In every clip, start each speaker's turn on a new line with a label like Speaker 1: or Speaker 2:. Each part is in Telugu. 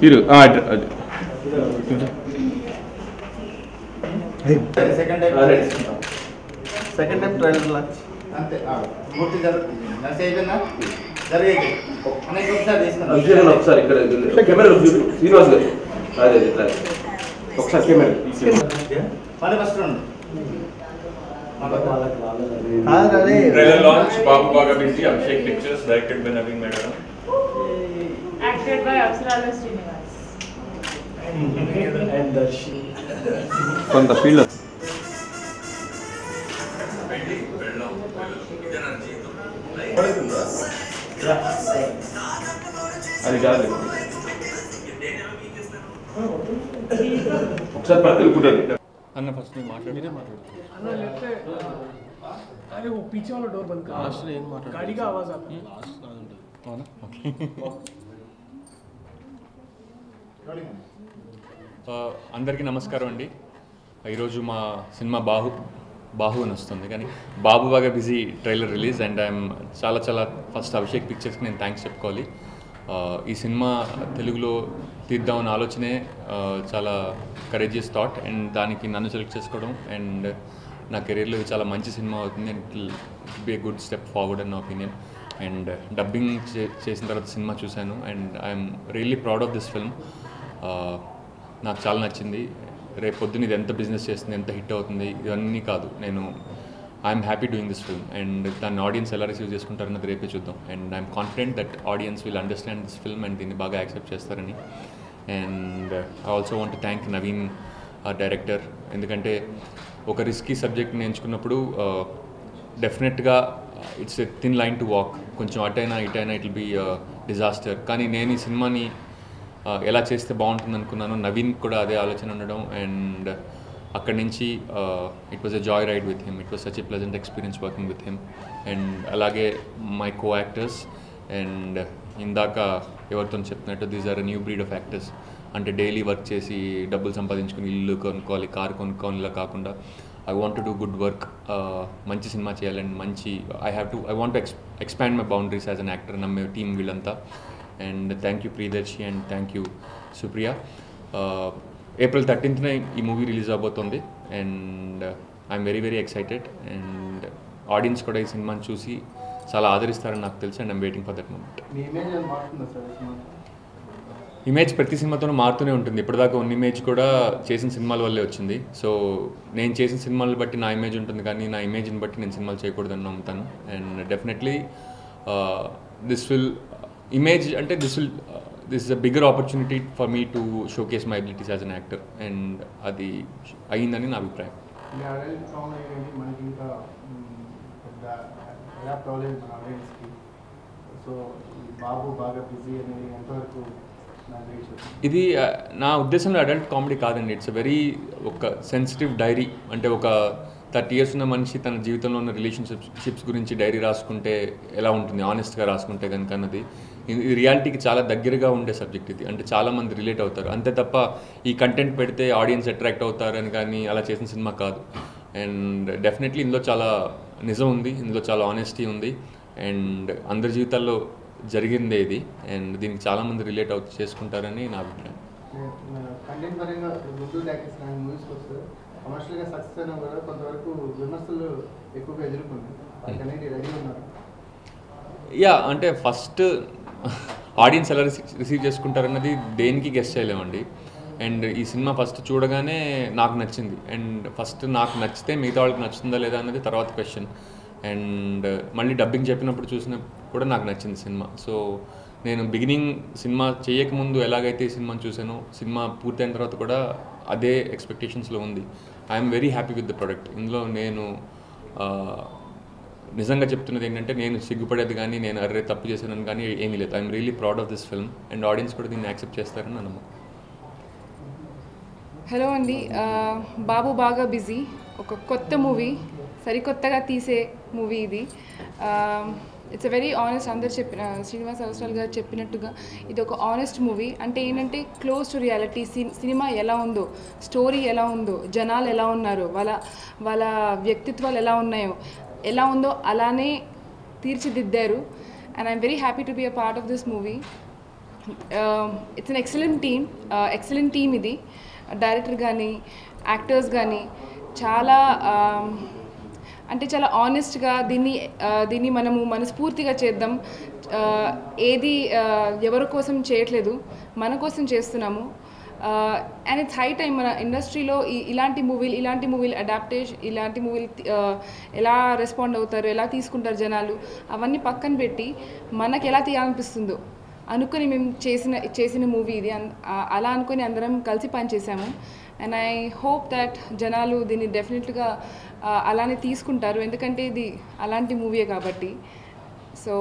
Speaker 1: Hero
Speaker 2: second time trailer launch
Speaker 3: అంతే పూర్తి జరుగుతుంది జరిగేది
Speaker 1: ఒకసారి ఇక్కడ కెమెరా శ్రీనివాస్ గారు అదే ఒకసారి కెమెరా
Speaker 3: మళ్ళీ ఫస్ట్ రెండు
Speaker 4: Trailer launch, Babu Baga Busy, Abhishek Pictures, directed by Naveen Medana.
Speaker 5: Acted by Apsara Srinivas.
Speaker 2: And Darshi.
Speaker 1: కొంత ఫీల్ అది కాదు ఒకసారి పక్కన కూర్చోండి
Speaker 4: అన్న ఫస్ట్ మీరు మాట్లాడితే
Speaker 6: अन्ना लेते अरे वो पीछे वाला डोर बंद कर लास्ट में गाड़ी का आवाज आता है
Speaker 4: అవునా ఓకే అందరికీ నమస్కారం అండి. ఈరోజు మా సినిమా బాహు అని వస్తుంది, కానీ బాబు బాగా busy trailer release and I'm చాలా ఫస్ట్ అభిషేక్ పిక్చర్స్కి నేను థ్యాంక్స్ చెప్పుకోవాలి. ఈ సినిమా తెలుగులో తీద్దామన్న ఆలోచనే చాలా కరేజియస్ థాట్ అండ్ దానికి నన్ను సెలెక్ట్ చేసుకోవడం అండ్ నా కెరీర్లో ఇది చాలా మంచి సినిమా అవుతుంది and it will be a good step forward on నా ఒపీనియన్. అండ్ డబ్బింగ్ చేసిన తర్వాత సినిమా చూశాను and I'm really proud of this film. నాకు చాలా నచ్చింది. రేపు పొద్దున్న ఇది ఎంత బిజినెస్ చేస్తుంది, ఎంత హిట్ అవుతుంది, ఇవన్నీ కాదు, నేను I'm happy doing this film and దాన్ని ఆడియన్స్ ఎలా రిసీవ్ చేసుకుంటారన్నది రేపే చూద్దాం. And I'm confident that audience will understand this film and దీన్ని బాగా యాక్సెప్ట్ చేస్తారని. And I also want to thank Naveen director, ఎందుకంటే ఒక రిస్కీ సబ్జెక్ట్ని ఎంచుకున్నప్పుడు డెఫినెట్గా it's a thin line to walk. కొంచెం అటైనా ఇటైనా ఇట్ విల్ బీ డిజాస్టర్. కానీ నేను ఈ సినిమాని ఎలా చేస్తే బాగుంటుంది అనుకున్నాను, నవీన్ కూడా అదే ఆలోచన ఉండడం అండ్ అక్కడి నుంచి it was a joy ride with him. It was such a pleasant experience working with him. And అలాగే మై కో యాక్టర్స్ అండ్ ఇందాక ఎవరితో చెప్పినట్టు these are a new breed of actors. అంటే డైలీ వర్క్ చేసి డబ్బులు సంపాదించుకుని ఇల్లు కొనుక్కోవాలి, కారు కొనుక్కోవాలి, ఇలా కాకుండా I want to do good work, మంచి సినిమా చేయాలండి, మంచి I want to expand my boundaries as an actor. నమ్మే టీం వీళ్ళంతా. And thank you Priyadarshi and thank you Supriya. April 13th ఈ మూవీ రిలీజ్ అవబోతుంది and I'm very excited and audience కూడా ఈ సినిమాని చూసి చాలా ఆదరిస్తారని నాకు తెలుసు and I'm waiting for that moment. Image ప్రతి సినిమాతోనూ మారుతూనే ఉంటుంది. ఇప్పటిదాకా ఉన్న ఇమేజ్ కూడా చేసిన సినిమాల వల్లే వచ్చింది. సో నేను చేసిన సినిమాలను బట్టి నా ఇమేజ్ ఉంటుంది, కానీ నా ఇమేజ్ని బట్టి నేను సినిమాలు చేయకూడదని నమ్ముతాను. And definitely this will image అంటే this is a bigger opportunity for me to showcase my abilities as an actor and అది అయ్యిందని నా అభిప్రాయం. ఇది నా ఉద్దేశంలో అడల్ట్ కామెడీ కాదండి. ఇట్స్ వెరీ ఒక సెన్సిటివ్ డైరీ. అంటే ఒక 30 years ఉన్న మనిషి తన జీవితంలో ఉన్న రిలేషన్షిప్స్ గురించి డైరీ రాసుకుంటే ఎలా ఉంటుంది, ఆనెస్ట్గా రాసుకుంటే కనుక అన్నది ఇది రియాలిటీకి చాలా దగ్గరగా ఉండే సబ్జెక్ట్ ఇది. అంటే చాలామంది రిలేట్ అవుతారు, అంతే తప్ప ఈ కంటెంట్ పెడితే ఆడియన్స్ అట్రాక్ట్ అవుతారని కానీ అలా చేసిన సినిమా కాదు. అండ్ డెఫినెట్లీ ఇందులో చాలా నిజం ఉంది, ఇందులో చాలా ఆనెస్టీ ఉంది అండ్ అందరి జీవితాల్లో జరిగిందే ఇది అండ్ దీనికి చాలామంది రిలేట్ చేసుకుంటారని నా అభిప్రాయం. యా, అంటే ఫస్ట్ ఆడియన్స్ ఎలా రిసీవ్ చేసుకుంటారన్నది దేనికి గెస్ చేయలేమండి. అండ్ ఈ సినిమా ఫస్ట్ చూడగానే నాకు నచ్చింది అండ్ ఫస్ట్ నాకు నచ్చితే మిగతా వాళ్ళకి నచ్చుతుందా లేదా అన్నది తర్వాత క్వశ్చన్. అండ్ మళ్ళీ డబ్బింగ్ చెప్పినప్పుడు చూసినప్పుడు కూడా నాకు నచ్చింది సినిమా. సో నేను బిగినింగ్ సినిమా చేయకముందు ఎలాగైతే ఈ సినిమాని చూసానో సినిమా పూర్తయిన తర్వాత కూడా అదే ఎక్స్పెక్టేషన్స్లో ఉంది. I'm very happy with the product. ఇందులో నేను నిజంగా చెప్తున్నది ఏంటంటే నేను సిగ్గుపడేది కానీ నేను అర్రే తప్పు చేశానని కానీ ఏమీ లేదు. I'm really proud of this film and audience కూడా దీన్ని యాక్సెప్ట్ చేస్తారని నా నమ్మకం.
Speaker 5: హలో అండి, బాబు బాగా బిజీ ఒక కొత్త మూవీ, సరికొత్తగా తీసే మూవీ ఇది. ఇట్స్ అ వెరీ ఆనెస్ట్, అందరు చెప్పిన శ్రీనివాస్ అవసరాలు గారు చెప్పినట్టుగా ఇది ఒక ఆనెస్ట్ మూవీ. అంటే ఏంటంటే క్లోజ్ టు రియాలిటీ. సినిమా ఎలా ఉందో, స్టోరీ ఎలా ఉందో, జనాలు ఎలా ఉన్నారు, వాళ్ళ వ్యక్తిత్వాలు ఎలా ఉందో అలానే తీర్చిదిద్దారు. And I'm very happy to be a part of this movie. It's an excellent team ఇది. డైరెక్టర్ కానీ యాక్టర్స్ కానీ చాలా అంటే చాలా ఆనెస్ట్గా దీన్ని మనము మనస్ఫూర్తిగా చేద్దాం, ఏది ఎవరి కోసం చేయట్లేదు, మన కోసం చేస్తున్నాము. అండ్ ఇట్స్ హై టైం మన ఇండస్ట్రీలో ఇలాంటి మూవీలు అడాప్టేషన్, ఇలాంటి మూవీలు ఎలా రెస్పాండ్ అవుతారు, ఎలా తీసుకుంటారు జనాలు, అవన్నీ పక్కన పెట్టి మనకు ఎలా తీయాలనిపిస్తుందో అనుకుని మేము చేసిన మూవీ ఇది. అలా అనుకుని అందరం కలిసి పనిచేసాము. అండ్ ఐ హోప్ దట్ జనాలు దీన్ని డెఫినెట్గా అలానే తీసుకుంటారు, ఎందుకంటే ఇది అలాంటి మూవీయే కాబట్టి. So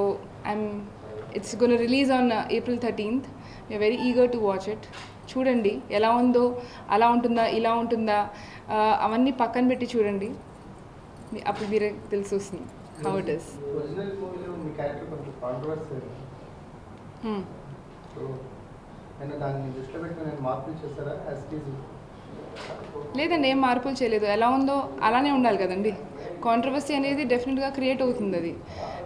Speaker 5: it's gonna release on April 13th. We're very eager to watch it. చూడండి ఎలా ఉందో, అలా ఉంటుందా, ఇలా ఉంటుందా, అవన్నీ పక్కన పెట్టి చూడండి, అప్పుడు మీరే తెలిసి వస్తుంది హౌ ఇట్ ఈస్. లేదండి, ఏం మార్పులు చేయలేదు. ఎలా ఉందో అలానే ఉండాలి కదండి. కాంట్రవర్సీ అనేది డెఫినెట్గా క్రియేట్ అవుతుంది.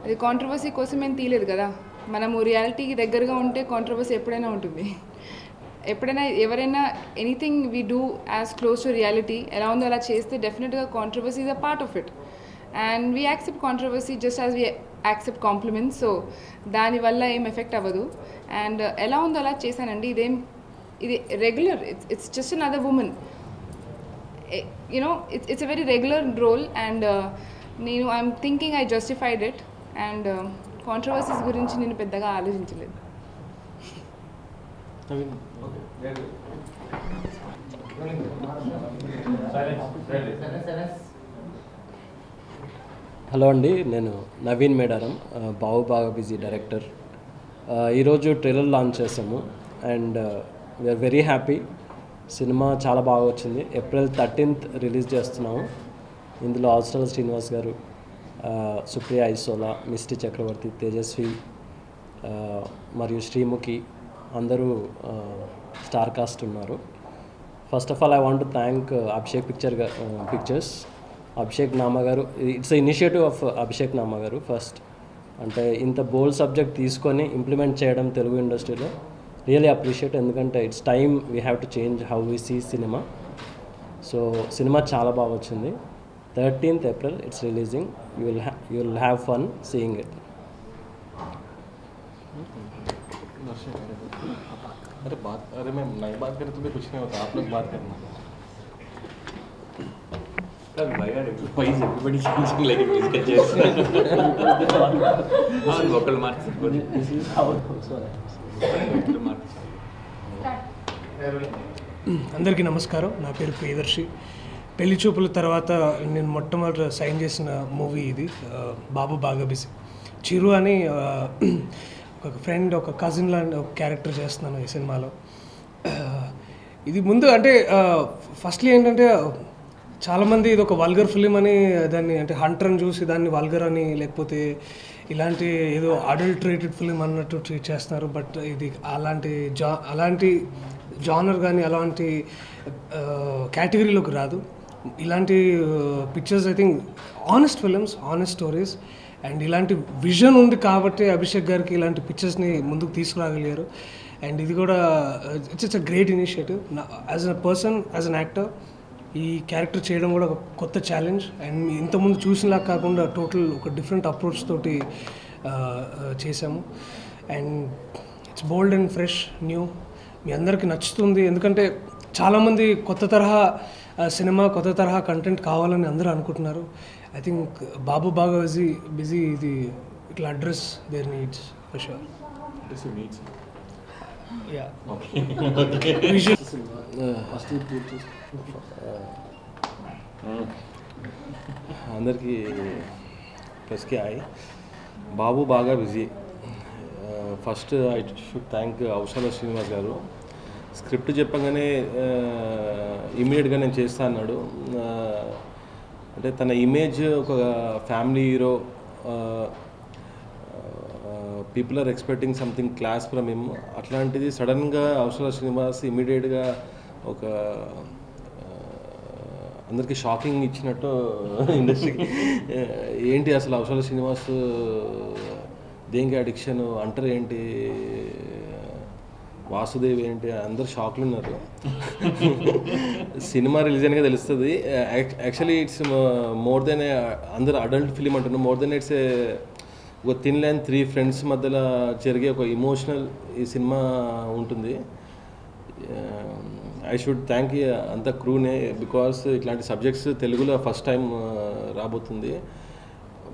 Speaker 5: అది కాంట్రవర్సీ కోసం ఏం తీయలేదు కదా. మనము రియాలిటీకి దగ్గరగా ఉంటే కాంట్రవర్సీ ఎప్పుడైనా ఉంటుంది. ఎప్పుడైనా ఎవరైనా anything we do as close to reality, ఎలా ఉందో అలా చేస్తే డెఫినెట్గా controversy is a part of it. And we accept controversy just as we accept compliments. So దానివల్ల ఏం ఎఫెక్ట్ అవ్వదు. అండ్ ఎలా ఉందో అలా చేశానండి. ఇది regular, it's just another women, it's a very regular role. And I'm thinking I justified it. And controversies గురించి నేను పెద్దగా ఆలోచించలేదు.
Speaker 2: హలో అండి, నేను నవీన్ మేడారం, బావు బాగా బిజీ డైరెక్టర్. ఈరోజు ట్రైలర్ లాంచ్ చేసాము and we're very happy. Cinema చాలా బాగా వచ్చింది. April 13th రిలీజ్ చేస్తున్నాము. ఇందులో అవసరాల శ్రీనివాస్ గారు, సుప్రియ ఐసోలా, మిస్టి చక్రవర్తి, తేజస్వి మరియు శ్రీముఖి అందరూ స్టార్ కాస్ట్ ఉన్నారు. First of all I want to thank Abhishek pictures, Abhishek Nama గారు. It's initiative of Abhishek Nama గారు. ఫస్ట్ అంటే ఇంత బోల్డ్ సబ్జెక్ట్ తీసుకొని ఇంప్లిమెంట్ చేయడం తెలుగు ఇండస్ట్రీలో రియలీ అప్రిషియేట్. ఎందుకంటే it's time we have to change how we see cinema. So cinema చాలా బాగా వచ్చింది. 13th April it's releasing. You will have fun seeing it.
Speaker 7: अरे मैं नहीं बात करे तो भी कुछ नहीं होता, आप लोग बात करना.
Speaker 4: Why is everybody changing like a biscuit? Vocal marks.
Speaker 2: This is how it goes.
Speaker 4: Vocal marks.
Speaker 6: అందరికీ నమస్కారం. నా పేరు ప్రియదర్శి. పెళ్లి చూపుల తర్వాత నేను మొట్టమొదటి సైన్ చేసిన మూవీ ఇది, బాబు బాగా బిజీ. చిరు అని ఒక ఫ్రెండ్, ఒక కజిన్ లాంటి ఒక క్యారెక్టర్ చేస్తున్నాను ఈ సినిమాలో. ఇది ముందు అంటే ఫస్ట్లీ ఏంటంటే చాలామంది ఇది ఒక వల్గర్ ఫిలిం అని, దాన్ని అంటే హంటర్ని చూసి దాన్ని వల్గర్ అని, లేకపోతే ఇలాంటి ఏదో అడల్టరేటెడ్ ఫిలిం అన్నట్టు ట్రీట్ చేస్తున్నారు. బట్ ఇది అలాంటి జానర్ కానీ అలాంటి కేటగిరీలోకి రాదు. ఇలాంటి pictures I think honest films, honest stories. And ఇలాంటి విజన్ ఉంది కాబట్టి అభిషేక్ గారికి ఇలాంటి పిక్చర్స్ని ముందుకు తీసుకురాగలిగారు. అండ్ ఇది కూడా it's a great initiative. As a person, as an actor, ఈ క్యారెక్టర్ చేయడం కూడా ఒక కొత్త ఛాలెంజ్. అండ్ ఇంతకుముందు చూసినలా కాకుండా టోటల్ ఒక డిఫరెంట్ అప్రోచ్ తోటి చేసాము. And it's bold and fresh, new. మీ అందరికీ నచ్చుతుంది. ఎందుకంటే చాలామంది కొత్త తరహా సినిమా, కొత్త తరహా కంటెంట్ కావాలని అందరూ అనుకుంటున్నారు. ఐ థింక్ బాబు బాగా బిజీ ఇది ఇట్లా address there needs for sure. Yeah
Speaker 7: అందరికీ ప్రెస్కి హాయ్. బాబు బాగా busy. First I should thank Avasarala Srinivas గారు. స్క్రిప్ట్ చెప్పగానే ఇమీడియట్గా నేను చేస్తా అన్నాడు. అంటే తన ఇమేజ్ ఒక family hero, people are expecting something class from him. అట్లాంటిది సడన్గా అవసరాల శ్రీనివాస్ ఇమీడియట్గా ఒక అందరికీ షాకింగ్ ఇచ్చినట్టు ఇండస్ట్రీకి. ఏంటి అసలు అవసరాల శ్రీనివాస్ దేనికి అడిక్షన్ అంటారు ఏంటి, వాసుదేవ్ ఏంటి అందరు షాక్లు ఉన్నారు. సినిమా రిలీజ్ అయినగా తెలుస్తుంది. యాక్చువల్లీ ఇట్స్ మోర్ దెన్ అందరు అడల్ట్ ఫిలిం అంటున్నారు. మోర్ దెన్ ఇట్స్ ఒక థిన్ లైన్ 3 ఫ్రెండ్స్ మధ్యలో జరిగే ఒక ఇమోషనల్ ఈ సినిమా ఉంటుంది. ఐ షుడ్ థ్యాంక్ అంత క్రూనే, బికాస్ ఇట్లాంటి సబ్జెక్ట్స్ తెలుగులో ఫస్ట్ టైం రాబోతుంది.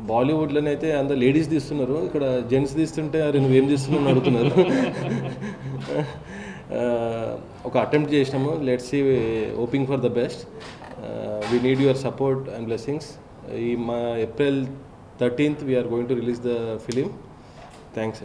Speaker 7: బాలీవుడ్లోనైతే అందరు లేడీస్ తీస్తున్నారు, ఇక్కడ జెంట్స్ తీస్తుంటే అరే నువ్వేం తీస్తున్నావు అడుగుతున్నారు. ఒక అటెంప్ట్ చేసినాము. Let's see, hoping for the best. We need your support and blessings. ఈ మా April 13th we are going to release the film. Thanks.